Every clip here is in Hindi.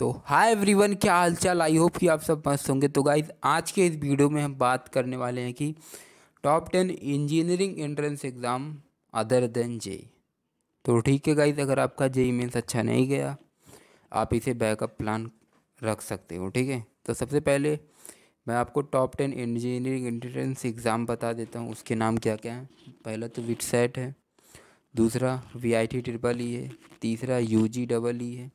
तो हाय एवरीवन, क्या हालचाल। आई होप कि आप सब मस्त होंगे। तो गाइज आज के इस वीडियो में हम बात करने वाले हैं कि top 10 engineering entrance exam other than JEE. तो ठीक है गाइज, अगर आपका जेई मेंस अच्छा नहीं गया आप इसे बैकअप प्लान रख सकते हो। ठीक है, तो सबसे पहले मैं आपको टॉप 10 इंजीनियरिंग एंट्रेंस एग्ज़ाम बता देता हूँ, उसके नाम क्या क्या हैं। पहला तो विटसेट है, दूसरा वीआईटी ट्रिपल ई है, तीसरा यूजी डबल ई है,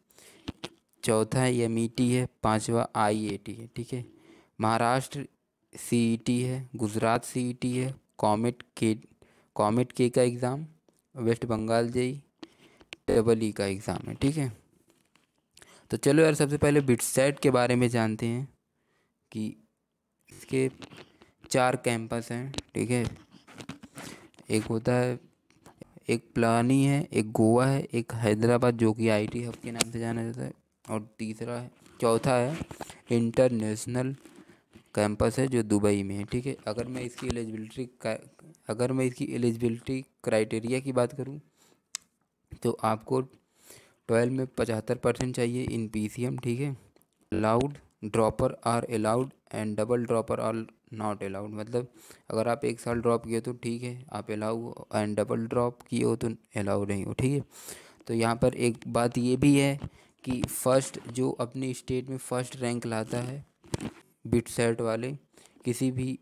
चौथा एमईटी है, पांचवा आईएटी है। ठीक है, महाराष्ट्र सीईटी है, गुजरात सीईटी है, कॉमेट के का exam, West Bengal JEE double E का एग्ज़ाम है। ठीक है, तो चलो यार सबसे पहले बिटसेट के बारे में जानते हैं कि इसके 4 कैंपस हैं। ठीक है, एक होता है, एक प्लानी है, एक गोवा है, एक हैदराबाद जो कि आईटी हब के नाम से जाना जाता है, और तीसरा है, चौथा है इंटरनेशनल कैंपस है जो दुबई में है। ठीक है, अगर मैं इसकी एलिजिबिलिटी क्राइटेरिया की बात करूं तो आपको 12 में 75% चाहिए इन पीसीएम। ठीक है, allowed dropper are allowed and double dropper are not allowed. मतलब अगर आप एक साल ड्रॉप किए तो ठीक है, आप अलाउ हो, एंड डबल ड्रॉप किए हो तो अलाउ नहीं हो। ठीक है, तो यहाँ पर एक बात ये भी है कि फर्स्ट जो अपनी स्टेट में फर्स्ट रैंक लाता है बिटसेट वाले, किसी भी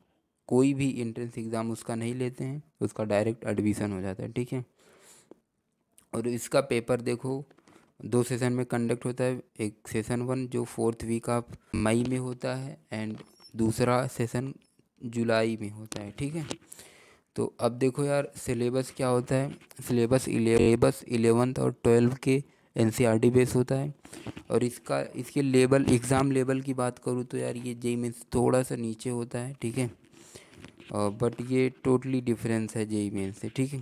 कोई भी एंट्रेंस एग्ज़ाम उसका नहीं लेते हैं, उसका डायरेक्ट एडमिशन हो जाता है। ठीक है, और इसका पेपर देखो 2 सेशन में कंडक्ट होता है। एक सेशन 1 जो 4th वीक ऑफ मई में होता है एंड दूसरा सेशन जुलाई में होता है। ठीक है, तो अब देखो यार सिलेबस क्या होता है। सिलेबस 11th और 12 के एनसीईआरटी बेस होता है। और इसके लेवल एग्ज़ाम लेवल की बात करूँ तो यार ये जेई मेंस थोड़ा सा नीचे होता है। ठीक है, बट ये टोटली डिफरेंस है जेई मेंस से। ठीक है,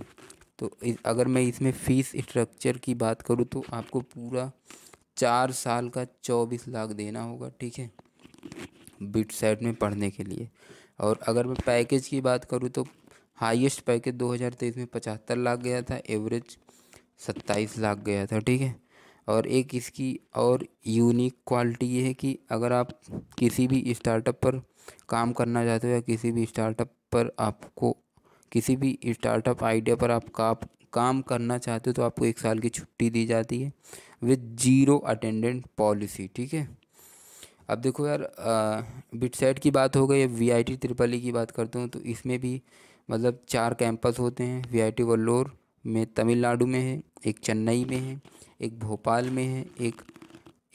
तो अगर मैं इसमें फ़ीस स्ट्रक्चर की बात करूँ तो आपको पूरा 4 साल का 24 लाख देना होगा। ठीक है, बिटसेट में पढ़ने के लिए। और अगर मैं पैकेज की बात करूँ तो हाईएस्ट पैकेज 2023 में 75 लाख गया था, एवरेज 27 लाख गया था। ठीक है, और एक इसकी और यूनिक क्वालिटी ये है कि अगर आप किसी भी स्टार्टअप पर काम करना चाहते हो या किसी भी स्टार्टअप आइडिया पर आप काम करना चाहते हो तो आपको 1 साल की छुट्टी दी जाती है विद 0 अटेंडेंट पॉलिसी। ठीक है, अब देखो यार बिटसेट की बात हो गई, वीआईटी ट्रिपल ई की बात करता हूँ तो इसमें भी मतलब 4 कैंपस होते हैं। वीआईटी वल्लोर में तमिलनाडु में है, एक चेन्नई में है, एक भोपाल में है, एक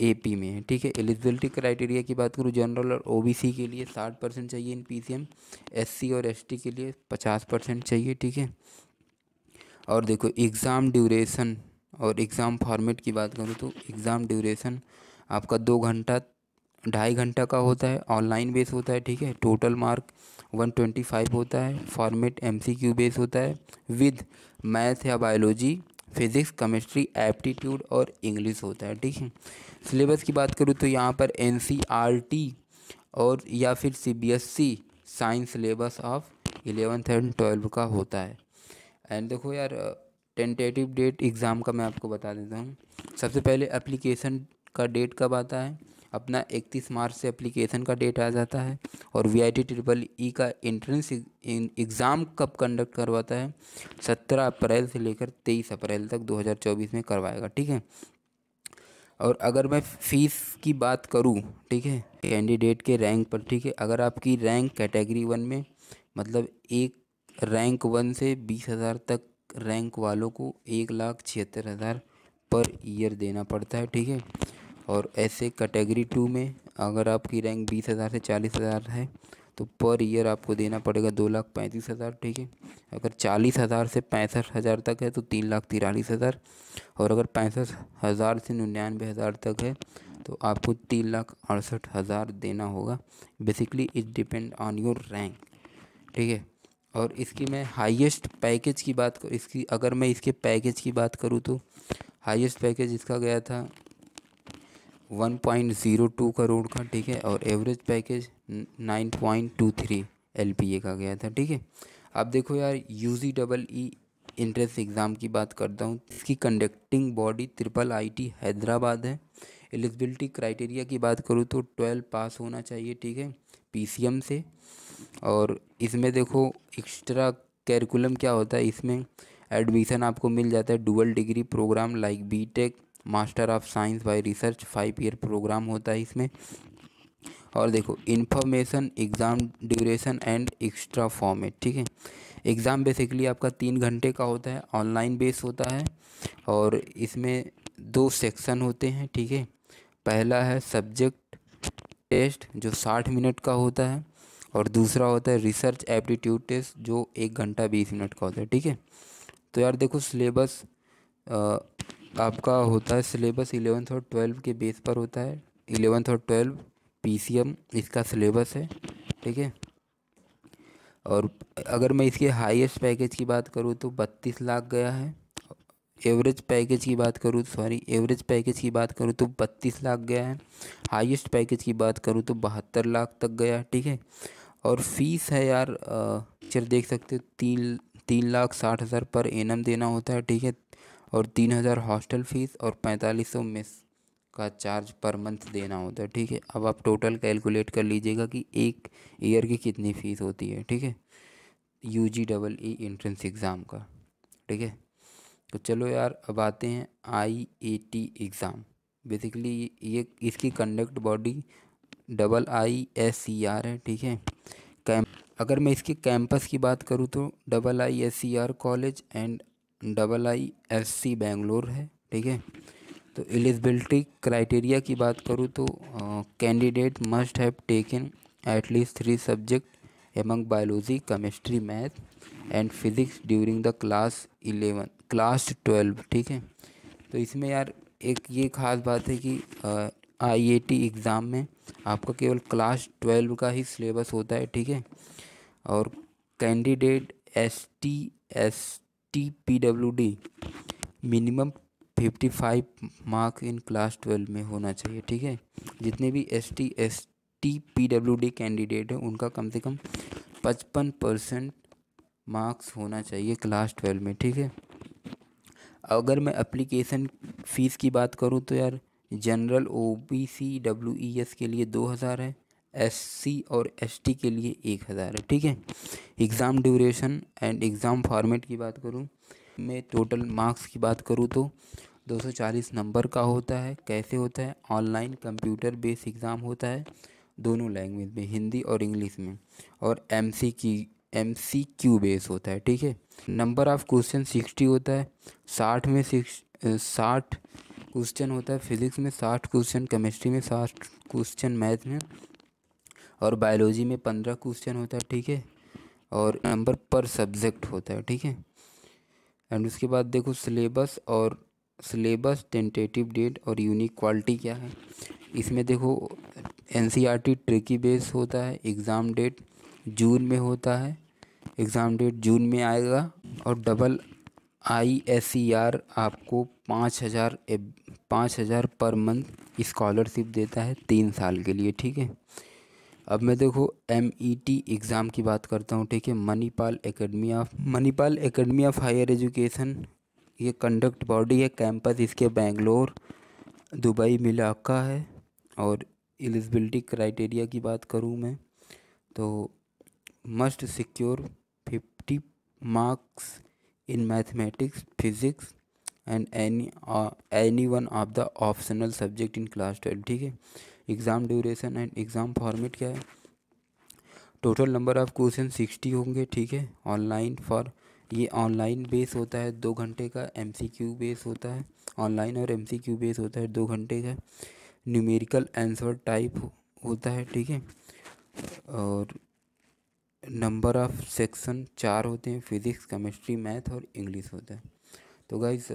एपी में है। ठीक है, एलिजिबिलिटी क्राइटेरिया की बात करूँ, जनरल और ओबीसी के लिए 60% चाहिए इन पीसीएम, एससी और एसटी के लिए 50% चाहिए। ठीक है, और देखो एग्ज़ाम ड्यूरेशन और एग्ज़ाम फॉर्मेट की बात करूँ तो एग्ज़ाम ड्यूरेशन आपका 2 घंटा 2.5 घंटा का होता है, ऑनलाइन बेस होता है। ठीक है, टोटल मार्क 125 होता है, फॉर्मेट एमसीक्यू बेस होता है विद मैथ या बायोलॉजी, फिज़िक्स, केमिस्ट्री, एप्टीट्यूड और इंग्लिश होता है। ठीक है, सिलेबस की बात करूँ तो यहाँ पर एनसीईआरटी और या फिर CBSE science syllabus of 11th and 12 का होता है। एंड देखो यार टेंटेटिव डेट एग्ज़ाम का मैं आपको बता देता हूँ। सबसे पहले एप्लीकेशन का डेट कब आता है अपना, 31 मार्च से एप्लीकेशन का डेट आ जाता है। और वीआईटी ट्रिपल ई का एंट्रेंस एग्ज़ाम कब कंडक्ट करवाता है, 17 अप्रैल से लेकर 23 अप्रैल तक 2024 में करवाएगा। ठीक है, और अगर मैं फ़ीस की बात करूँ, ठीक है, कैंडिडेट के रैंक पर। ठीक है, अगर आपकी रैंक कैटेगरी 1 में मतलब एक रैंक 1 से 20,000 तक रैंक वालों को 1,76,000 पर ईयर देना पड़ता है। ठीक है, और ऐसे कैटेगरी 2 में अगर आपकी रैंक 20,000 से 40,000 है तो पर ईयर आपको देना पड़ेगा 2,35,000। ठीक है, अगर 40,000 से 65,000 तक है तो 3,43,000, और अगर 65,000 से 99,000 तक है तो आपको 3,68,000 देना होगा। Basically it depend on your rank. ठीक है, और इसकी मैं हाईएस्ट पैकेज की बात कर इसकी अगर मैं इसके पैकेज की बात करूँ तो हाईएस्ट पैकेज इसका गया था 1.02 करोड़ का। ठीक है, और एवरेज पैकेज 9.23 एलपीए का गया था। ठीक है, अब देखो यार UG double E entrance exam की बात करता हूँ। इसकी conducting body triple IT Hyderabad है एलिजिबिलिटी क्राइटेरिया की बात करूँ तो 12 पास होना चाहिए, ठीक है, पीसीएम से। और इसमें देखो एक्स्ट्रा करिकुलम क्या होता है, इसमें एडमिशन आपको मिल जाता है dual degree programme like BTech, master of science by research, 5 year programme होता है इसमें। और देखो information, exam duration and extra format, ठीक है। एग्ज़ाम बेसिकली आपका 3 घंटे का होता है, ऑनलाइन बेस होता है। और इसमें 2 सेक्शन होते हैं, ठीक है। पहला है सब्जेक्ट टेस्ट जो 60 मिनट का होता है, और दूसरा होता है रिसर्च एप्टीट्यूड टेस्ट जो 1 घंटा 20 मिनट का होता है, ठीक है। तो यार देखो सिलेबस आपका होता है, सिलेबस 11th और 12 के बेस पर होता है। 11th और 12 पीसीएम इसका सिलेबस है, ठीक है। और अगर मैं इसके हाईएस्ट पैकेज की बात करूँ तो 32 लाख गया है। एवरेज पैकेज की बात करूँ, सॉरी, एवरेज पैकेज की बात करूँ तो 32 लाख गया है। हाईएस्ट पैकेज की बात करूँ तो 72 लाख तक गया, ठीक है। और फीस है यार, पिक्चर देख सकते हो, 3,60,000 पर एनम देना होता है, ठीक है। और 3,000 हॉस्टल फीस और 4500 मेस का चार्ज पर मंथ देना होता है, ठीक है। अब आप टोटल कैलकुलेट कर लीजिएगा कि एक ईयर की कितनी फ़ीस होती है, ठीक है, UG एंट्रेंस एग्ज़ाम का, ठीक है। तो चलो यार अब आते हैं IAT एग्ज़ाम। बेसिकली ये इसकी कंडक्ट बॉडी IISER है, ठीक है। कैम अगर मैं इसके कैंपस की बात करूँ तो IISER college and IISc Bangalore है, ठीक है। तो एलिजिबिलिटी क्राइटेरिया की बात करूँ तो candidate must have taken at least 3 subject among biology, chemistry, math and physics during the class 12, ठीक है। तो इसमें यार एक ये ख़ास बात है कि IAT एग्ज़ाम में आपका केवल क्लास 12 का ही सिलेबस होता है, ठीक है। और candidate ST PWD minimum 55 mark in class 12 में होना चाहिए, ठीक है। जितने भी ST PWD कैंडिडेट हैं उनका कम से कम 55% मार्क्स होना चाहिए क्लास 12 में, ठीक है। अगर मैं एप्लीकेशन फ़ीस की बात करूं तो यार जनरल OBC WES के लिए 2,000 है, SC और ST के लिए 1,000 है, ठीक है। Exam duration and exam format की बात करूं, मैं टोटल मार्क्स की बात करूं तो 240 नंबर का होता है। कैसे होता है, ऑनलाइन कंप्यूटर बेस एग्ज़ाम होता है, दोनों लैंग्वेज में, हिंदी और इंग्लिश में। और MCQ बेस होता है, ठीक है। नंबर ऑफ़ क्वेश्चन 60 होता है। 60 क्वेश्चन होता है फिज़िक्स में, 60 क्वेश्चन केमिस्ट्री में, 60 क्वेश्चन मैथ में, और बायोलॉजी में 15 क्वेश्चन होता है, ठीक है। और नंबर पर सब्जेक्ट होता है, ठीक है। एंड उसके बाद देखो सिलेबस टेंटेटिव डेट और यूनिक क्वालिटी क्या है। इसमें देखो NCERT ट्रिकी बेस होता है। एग्ज़ाम डेट जून में होता है, एग्ज़ाम डेट जून में आएगा। और IISER आपको 5,000 पर मंथ स्कॉलरशिप देता है 3 साल के लिए, ठीक है। अब मैं देखो MET एग्ज़ाम की बात करता हूँ, ठीक है। Manipal academy of higher education ये कंडक्ट बॉडी है। कैंपस इसके बेंगलोर, दुबई, मिलाका है। और एलिजिबिलिटी क्राइटेरिया की बात करूँ मैं तो must secure 50 marks in mathematics, physics and any one of the optional subject in class 12, ठीक है। Exam duration and exam format क्या है, टोटल नंबर ऑफ़ क्वेश्चन 60 होंगे, ठीक है। ये ऑनलाइन बेस होता है, 2 घंटे का। MCQ बेस होता है, ऑनलाइन और MCQ बेस होता है 2 घंटे का। न्यूमेरिकल आंसर टाइप होता है, ठीक है। और नंबर ऑफ़ सेक्शन 4 होते हैं, फिज़िक्स, केमिस्ट्री, मैथ और इंग्लिश होता है। तो गाइस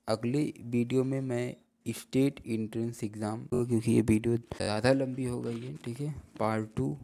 अगली वीडियो में मैं स्टेट एंट्रेंस एग्ज़ाम, क्योंकि ये वीडियो ज़्यादा लंबी हो गई है, ठीक है, पार्ट 2